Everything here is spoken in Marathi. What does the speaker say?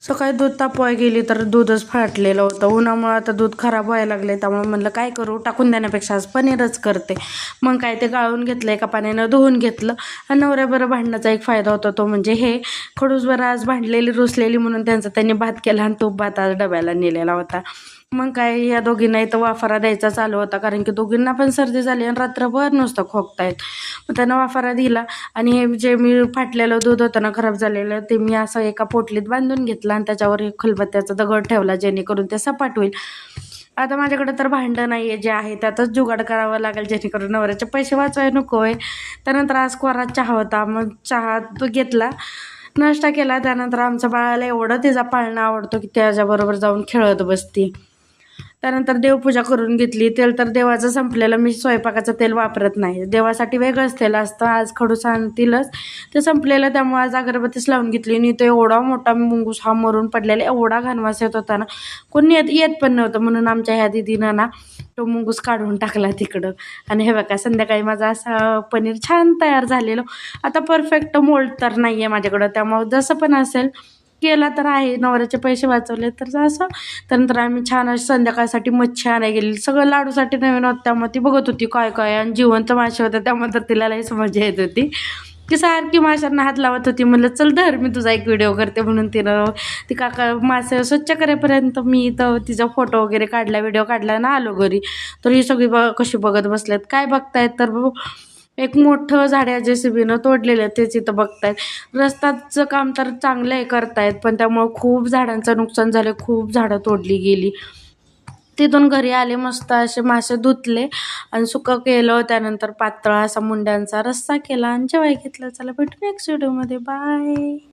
सकाळी दूध तापवाय गेली तर दूधच फाटलेलं होतं. उन्हामुळे आता दूध खराब व्हायला लागले, त्यामुळे म्हणलं काय करू, टाकून देण्यापेक्षा आज पनीरच करते. मग काय ते गाळून घेतलं, एका पाण्यानं धुवून घेतलं. आणि नवऱ्याबरोबर भांडण्याचा एक फायदा होता, तो म्हणजे हे खडूसभर आज भांडलेली रुसलेली म्हणून त्यांनी भात केला आणि तूप भात आज डब्याला नेलेला होता. मग काय या दोघींना इथं वाफारा द्यायचा चालू होता, कारण की दोघींना पण सर्दी झाली आणि रात्रभर नुसतं खोकतायत. मग त्यांना वाफारा दिला आणि हे जे मी फाटलेलं दूध होतं ना खराब झालेलं, ते मी असं एका पोटलीत बांधून घेतलं आणि त्याच्यावर एक खलबत्त्याचा दगड ठेवला, जेणेकरून ते सपाट होईल. आता माझ्याकडे तर भांडं नाही आहे, जे आहे त्यातच जुगाड करावं लागेल, जेणेकरून नवऱ्याचे पैसे वाचवायला नको आहे. त्यानंतर आज कोरा चहा होता, मग चहा तो घेतला, नाश्ता केला. त्यानंतर आमच्या बाळाला एवढं तिचा पाळणं आवडतो की त्याच्याबरोबर जाऊन खेळत बसती. त्यानंतर देवपूजा करून घेतली. तेल तर देवाचं संपलेलं, मी स्वयंपाकाचं तेल वापरत नाही, देवासाठी वेगळंच तेल असतं. आज खडूस आणतीलच, ते संपलेलं, त्यामुळे आज अगरबत्तीच लावून घेतली. आणि तो एवढा मोठा मुंगूस हा मरून पडलेला, एवढा घाणवास येत होता ना, कोणी येत पण नव्हतं. म्हणून आमच्या ह्या दिदीनं ना तो मुंगूस काढून टाकला तिकडं. आणि हे बघा, संध्याकाळी माझा असं पनीर छान तयार झालेलं. आता परफेक्ट मोल्ड तर नाही आहे माझ्याकडं, त्यामुळे जसं पण असेल केला तर आहे, नवऱ्याचे पैसे वाचवले तर असं. त्यानंतर आम्ही छान अशी संध्याकाळसाठी मच्छी आणायला गेली. सगळं लाडूसाठी नवीन होतं, त्यामुळे ती बघत होती काय काय, आणि जिवंत मासे होते, त्यामुळे तर तिला लईच मजा येत होती. ती सारखी माशांना हात लावत होती. म्हणलं चल धर, मी तुझा एक व्हिडिओ करते. म्हणून तिनं ती काका मासे स्वच्छ करेपर्यंत मी तर तिचा फोटो वगैरे काढला, व्हिडिओ काढला ना आलो घरी. तर ही सगळी कशी बघत बसलेत, काय बघतायत, तर एक मोठं झाड आहे JCBनं तोडलेलं, तेच इथं बघतायत. रस्त्याचं काम तर चांगलं आहे करतायत, पण त्यामुळं खूप झाडांचं नुकसान झालं, खूप झाडं तोडली गेली. तिथून घरी आले, मस्त असे मासे धुतले आणि सुकं केलं. त्यानंतर पातळ असा मुंड्यांचा रस्सा केला आणि जेवाय घेतलं. चला भेटू नेक्स्ट व्हिडिओमध्ये, बाय.